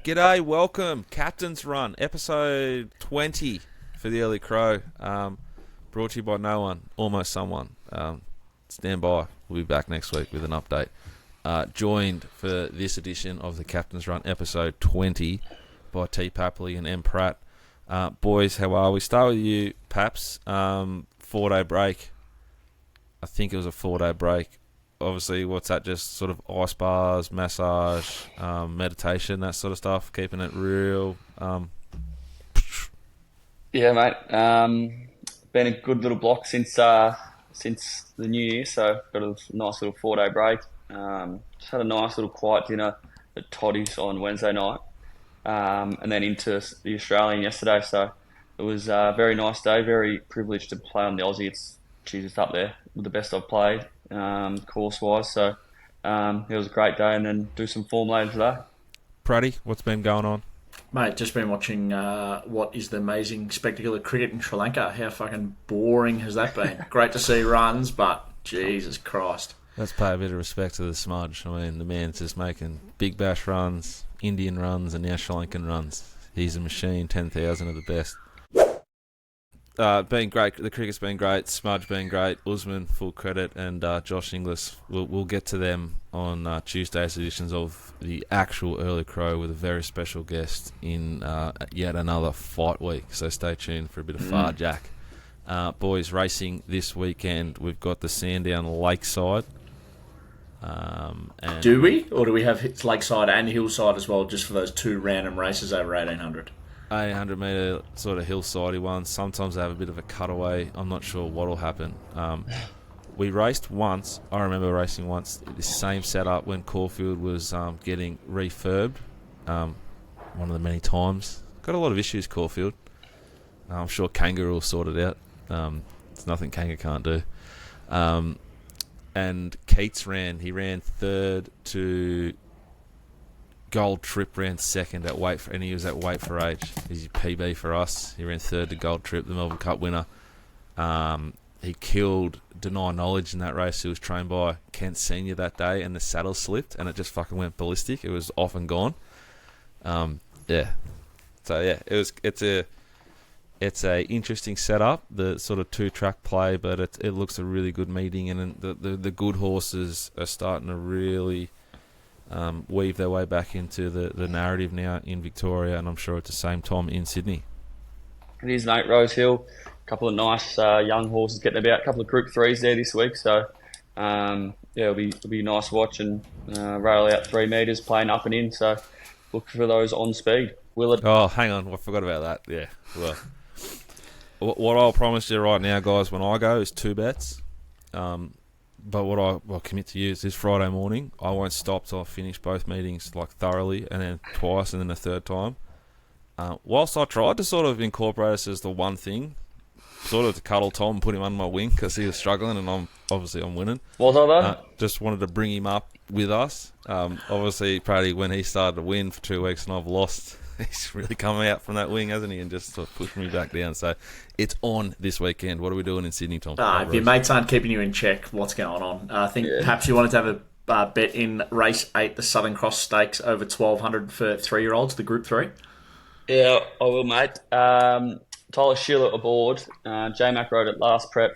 G'day, welcome. Captain's Run, episode 20 for the Early Crow. Brought to you by no one, almost someone. Stand by. We'll be back next week with an update. Joined for this edition of the Captain's Run, episode 20, by T. Papley and M. Pratt. Boys, how are we? Start with you, Paps. 4-day break. I think it was a 4-day break. Obviously, what's that? Just sort of ice bars, massage, meditation, that sort of stuff. Keeping it real. Yeah, mate. Been a good little block since the New Year, so got a nice little 4-day break. Just had a nice little quiet dinner at Toddy's on Wednesday night, and then into the Australian yesterday. So it was a very nice day. Very privileged to play on the Aussie. It's up there with the best I've played, course-wise. So it was a great day, and then do some form later today. Pratty, what's been going on? Mate, just been watching what is the amazing spectacle of cricket in Sri Lanka. How fucking boring has that been? Great to see runs, but Jesus Christ. Let's pay a bit of respect to the smudge. I mean, the man's just making Big Bash runs, Indian runs, and now Sri Lankan runs. He's a machine, 10,000 of the best. Been great. The cricket's been great. Smudge been great. Usman, full credit, and Josh Inglis. We'll get to them on Tuesday's editions of the actual Early Crow with a very special guest in yet another fight week. So stay tuned for a bit of Far Jack. Boys, racing this weekend. We've got the Sandown Lakeside. And Do we? Or do we have Lakeside and Hillside as well, just for those two random races over 1800? 800 metre sort of hillsidey ones. Sometimes they have a bit of a cutaway. I'm not sure what will happen. We raced once. I remember racing once. The same setup when Caulfield was getting refurbed. One of the many times. Got a lot of issues, Caulfield. I'm sure Kangaroo will sort it out. It's nothing Kanga can't do. And Keats ran. He ran third to Gold Trip, ran second at weight for, and he was at weight for age. He's PB for us. He ran third to Gold Trip, the Melbourne Cup winner. He killed Deny Knowledge in that race. He was trained by Kent Senior that day, and the saddle slipped, and it just fucking went ballistic. It was off and gone. Yeah. So yeah, it's a interesting setup, the sort of 2-track play, but it looks a really good meeting, and the good horses are starting to really weave their way back into the narrative now in Victoria, and I'm sure at the same time in Sydney. It is, mate. Rosehill, a couple of nice young horses getting about, a couple of Group 3s there this week. So yeah, it'll be a nice watch, and rail out 3 metres, playing up and in. So look for those on speed. Oh, hang on, I forgot about that. Yeah, well, what I'll promise you right now, guys, when I go is 2 bets. But what I'll commit to you is this Friday morning, I won't stop till I finish both meetings like thoroughly, and then twice, and then a third time. Whilst I tried to sort of incorporate this as the one thing, sort of to cuddle Tom and put him under my wing because he was struggling, and I'm winning. Was I though? Just wanted to bring him up with us. Obviously, Paddy, when he started to win for 2 weeks and I've lost, he's really come out from that wing, hasn't he? And just sort of pushed me back down. So it's on this weekend. What are we doing in Sydney, Tom? If your mates aren't keeping you in check, what's going on? I think perhaps you wanted to have a bet in race 8, the Southern Cross Stakes, over 1,200 for 3-year-olds, the Group 3. Yeah, I will, mate. Tyler Schiller aboard. J-Mac rode it last prep.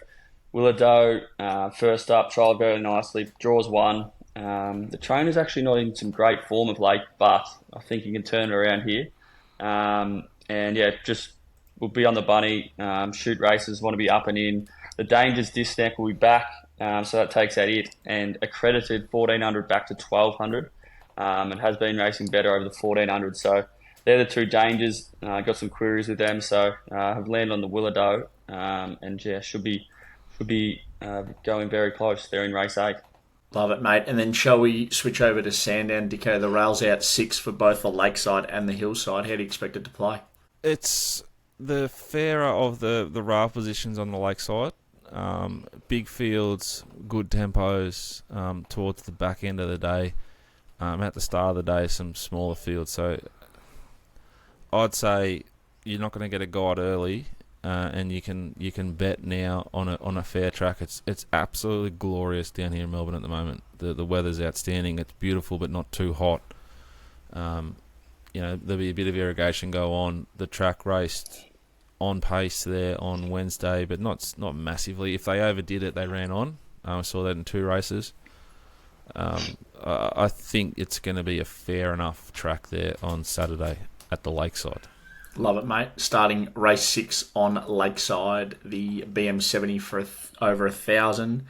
Willowdoe, first up, trialled very nicely. Draws 1. The trainer's actually not in some great form of late, but I think he can turn it around here. And yeah, just will be on the bunny. Shoot races, want to be up and in. The Dangers disc neck will be back, so that takes out it. And accredited 1,400 back to 1,200. And has been racing better over the 1,400. So they're the 2 Dangers. Got some queries with them, so have landed on the Willowdoe. And yeah, should be going very close. They're in race 8. Love it, mate. And then shall we switch over to Sandown, Dicko? The rail's out 6 for both the Lakeside and the Hillside. How do you expect it to play? It's the fairer of the rail positions on the Lakeside. Big fields, good tempos towards the back end of the day. At the start of the day, some smaller fields. So I'd say you're not going to get a guide early. And you can bet now on a fair track. It's absolutely glorious down here in Melbourne at the moment. The weather's outstanding. It's beautiful, but not too hot. there'll be a bit of irrigation go on. The track raced on pace there on Wednesday, but not massively. If they overdid it, they ran on. I saw that in 2 races. I think it's going to be a fair enough track there on Saturday at the Lakeside. Love it, mate. Starting race 6 on Lakeside, the BM70 for over 1,000.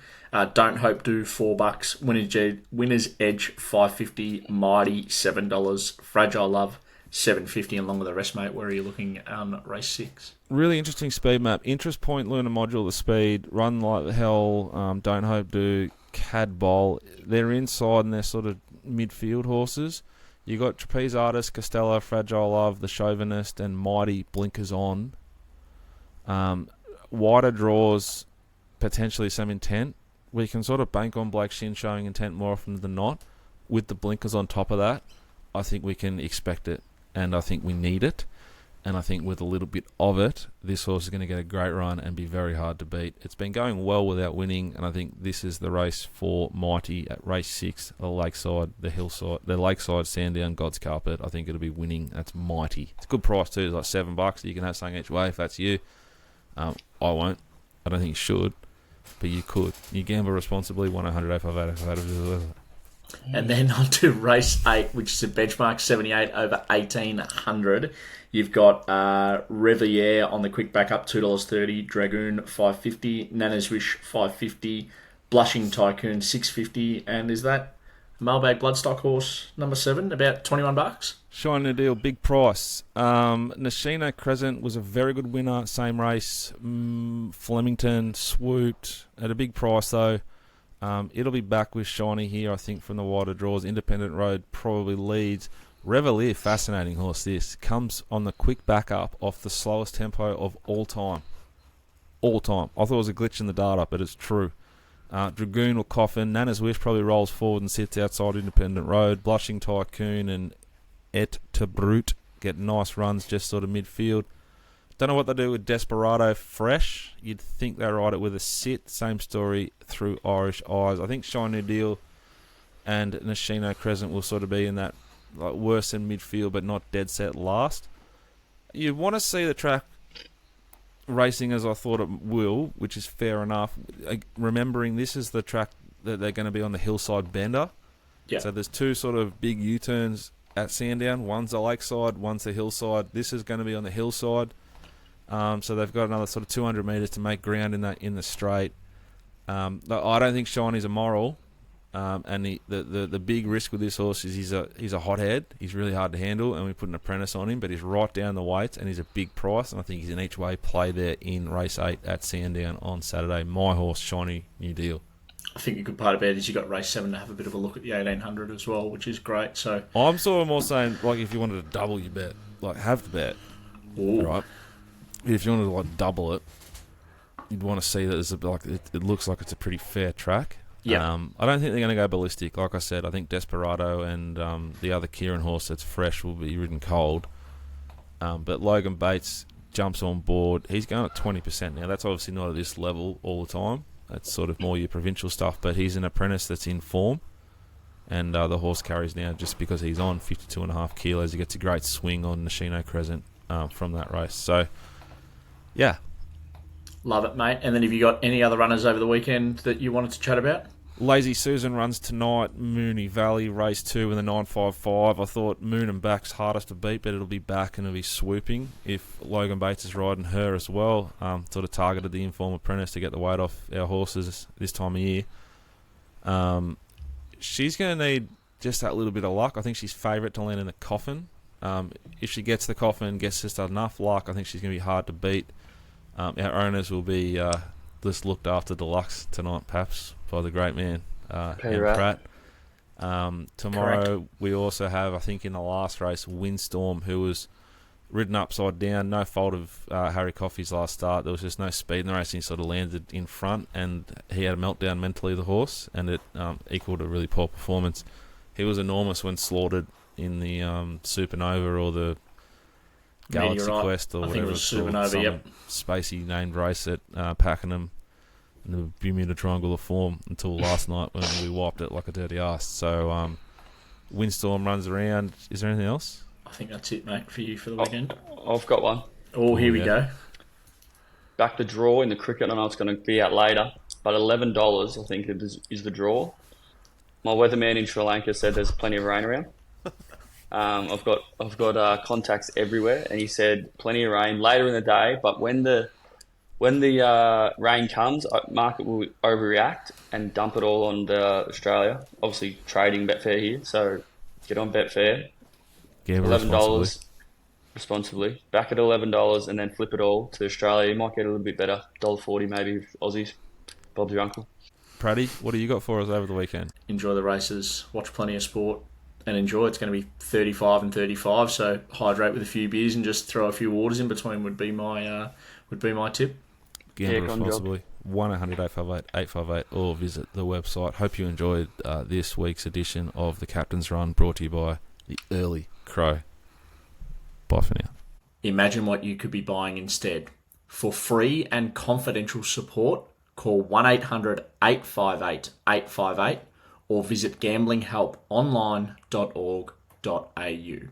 Don't Hope Do $4. Winner's Edge $5.50. Mighty $7. Fragile Love $7.50. Along with the rest, mate. Where are you looking on race 6? Really interesting speed map. Interest Point, Lunar Module, the speed. Run Like Hell, Don't Hope Do, Cad Bowl. They're inside and they're sort of midfield horses. You got Trapeze Artist, Costello, Fragile Love, The Chauvinist, and Mighty Blinkers On. Wider draws, potentially some intent. We can sort of bank on Blake Shin showing intent more often than not. With the blinkers on top of that, I think we can expect it, and I think we need it. And I think with a little bit of it, this horse is going to get a great run and be very hard to beat. It's been going well without winning, and I think this is the race for Mighty at race 6, the Lakeside, the Hillside, the Lakeside, Sandown, God's Carpet. I think it'll be winning. That's Mighty. It's a good price too. It's like $7. You can have something each way if that's you. I won't. I don't think you should, but you could. You gamble responsibly. 1-800-858-858. And then on to race 8, which is a benchmark 78 over 1,800. You've got Reviere on the quick back up, $2.30. Dragoon $5.50. Nana's Wish $5.50. Blushing Tycoon $6.50. And is that Mailbag Bloodstock horse number 7 about $21? Shiny Deal, big price. Nashino Crescent was a very good winner. Same race. Flemington swooped at a big price though. It'll be back with Shiny here, I think, from the wider draws. Independent Road probably leads. Reveille, fascinating horse this. Comes on the quick back up off the slowest tempo of all time. All time. I thought it was a glitch in the data, but it's true. Dragoon will coffin. Nana's Wish probably rolls forward and sits outside Independent Road. Blushing Tycoon and Et to Brute get nice runs just sort of midfield. Don't know what they do with Desperado Fresh. You'd think they ride it with a sit. Same story through Irish Eyes. I think Shiny Deal and Nashino Crescent will sort of be in that worse than midfield, but not dead set last. You want to see the track racing as I thought it will, which is fair enough. Remembering this is the track that they're going to be on the Hillside Bender. Yeah. So there's 2 sort of big U-turns at Sandown. One's the Lakeside, one's the Hillside. This is going to be on the Hillside. So they've got another sort of 200 metres to make ground in the straight. I don't think Shiny's a moral. And the big risk with this horse is he's a hothead. He's really hard to handle, and we put an apprentice on him, but he's right down the weights, and he's a big price, and I think he's an each way play there in race 8 at Sandown on Saturday. My horse, Shiny New Deal. I think a good part about it is you got race 7 to have a bit of a look at the 1,800 as well, which is great. So I'm sort of more saying, like, if you wanted to double your bet, like, have the bet. Ooh. Right? If you wanted to, like, double it, you'd want to see that there's it looks like it's a pretty fair track. Yeah. I don't think they're going to go ballistic. Like I said, I think Desperado and the other Kieran horse that's fresh will be ridden cold. But Logan Bates jumps on board. He's going at 20% now. That's obviously not at this level all the time. That's sort of more your provincial stuff. But he's an apprentice that's in form. And the horse carries now just because he's on 52.5 kilos. He gets a great swing on Nashino Crescent from that race. So, yeah. Love it, mate. And then have you got any other runners over the weekend that you wanted to chat about? Lazy Susan runs tonight. Mooney Valley, race 2 in the 955. I thought Moon and Back's hardest to beat, but it'll be Back and it'll be swooping if Logan Bates is riding her as well. Sort of targeted the Inform Apprentice to get the weight off our horses this time of year. She's going to need just that little bit of luck. I think she's favourite to land in the coffin. If she gets the coffin, gets just enough luck, I think she's going to be hard to beat. Our owners will be just looked after deluxe tonight, Paps, by the great man, M. Pratt. Tomorrow Correct. we also have, I think in the last race, Windstorm, who was ridden upside down. No fault of Harry Coffey's last start. There was just no speed in the race. He sort of landed in front, and he had a meltdown mentally, the horse, and it equaled a really poor performance. He was enormous when slaughtered in the Supernova or the Galaxy Quest or whatever it's called. Supernova, yep. Spacey named race at Pakenham in the Bermuda Triangle of Form until last night when we wiped it like a dirty ass. So Windstorm runs around. Is there anything else? I think that's it, mate, for you for the weekend. I've got one. Oh, here we go. Back the draw in the cricket. I know it's going to be out later, but $11 I think is the draw. My weatherman in Sri Lanka said there's plenty of rain around. I've got contacts everywhere, and he said plenty of rain later in the day. But when the rain comes, market will overreact and dump it all on Australia. Obviously, trading Betfair here, so get on Betfair. Gamble $11 responsibly. Back at $11 and then flip it all to Australia. You might get a little bit better. $1.40 maybe Aussies. Bob's your uncle. Praddy, what do you got for us over the weekend? Enjoy the races, watch plenty of sport, and enjoy. It's going to be 35 and 35, so hydrate with a few beers and just throw a few waters in between would be my tip. Gamble responsibly. 1-800-858-858 or visit the website. Hope you enjoyed this week's edition of the Captain's Run, brought to you by the Early Crow. Bye for now. Imagine what you could be buying instead. For free and confidential support, call 1-800-858-858 or visit gamblinghelponline.org.au.